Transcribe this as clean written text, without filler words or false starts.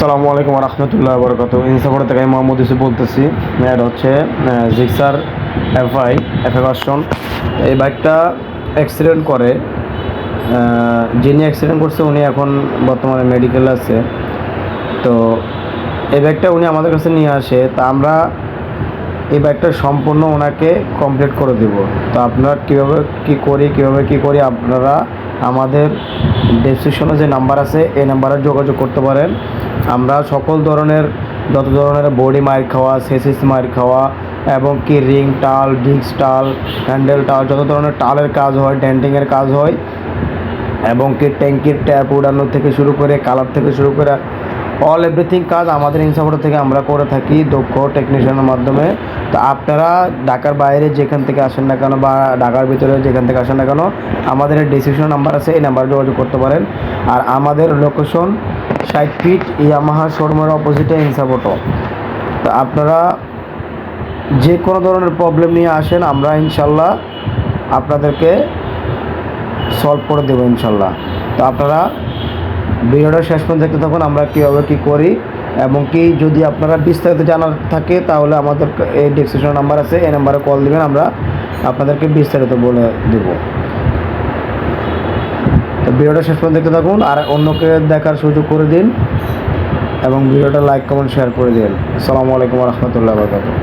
আসসালামু আলাইকুম রহমতুল্লাহ বরকাত। ইনসাফর থেকে আমি মোহাম্মদ ইউসুফ বলতেছি। এটা হচ্ছে জিক্সার এফআই ভার্সন। এই বাইকটা অ্যাক্সিডেন্ট করে, যিনি অ্যাক্সিডেন্ট করছে উনি এখন বর্তমানে মেডিকেল আছে। তো এই বাইকটা উনি আমাদের কাছে নিয়ে আসে, তা আমরা এই বাইকটা সম্পূর্ণ ওনাকে কমপ্লিট করে দেব। তো আপনারা কীভাবে কী করি আপনারা আমাদের ডেসক্রিপশনে যে নাম্বার আছে এই নাম্বারে যোগাযোগ করতে পারেন। আমরা সকল ধরনের যত ধরনের বডি মাইর খাওয়া, সেসিস মাইর খাওয়া এবং কি রিং টাল, ডিস্ক টাল, হ্যান্ডেল টাল, যত ধরনের টালের কাজ হয়, ডেন্টিংয়ের কাজ হয় এবং কি ট্যাঙ্কির ট্যাপ উড়ানো থেকে শুরু করে কালার থেকে শুরু করে অল এভরিথিং কাজ আমাদের ইনসাফোর্ট থেকে আমরা করে থাকি দক্ষ টেকনিশিয়ানের মাধ্যমে। তো আপনারা ঢাকার বাইরে যেখান থেকে আসেন না কেন বা ঢাকার ভিতরে যেখান থেকে আসেন না কেন, আমাদের ডিসক্রিপশন নাম্বার আছে, এই নাম্বারে যোগাযোগ করতে পারেন। আর আমাদের লোকেশন 60 ফিট ইয়ামাহা শোরুমের অপোজিটে ইনসাফোর্ট। তো আপনারা যে কোনো ধরনের প্রবলেম নিয়ে আসেন, আমরা ইনশাল্লাহ আপনাদেরকে সলভ করে দেবো ইনশাল্লাহ। তো আপনারা ভিডিওটা শেষ পর্যন্ত দেখতে থাকুন, আমরা কীভাবে কী করি এবং কি যদি আপনারা বিস্তারিত জানার থাকে তাহলে আমাদের এই ডেসক্রিপশন নাম্বার আছে, এই নাম্বারে কল দেবেন, আমরা আপনাদেরকে বিস্তারিত বলে দেব। তো ভিডিওটা শেষ পর্যন্ত দেখতে থাকুন আর অন্যকে দেখার সুযোগ করে দিন এবং ভিডিওটা লাইক কমেন্ট শেয়ার করে দিন। আসসালামু আলাইকুম রহমতুল্লাহ বরকাতুহু।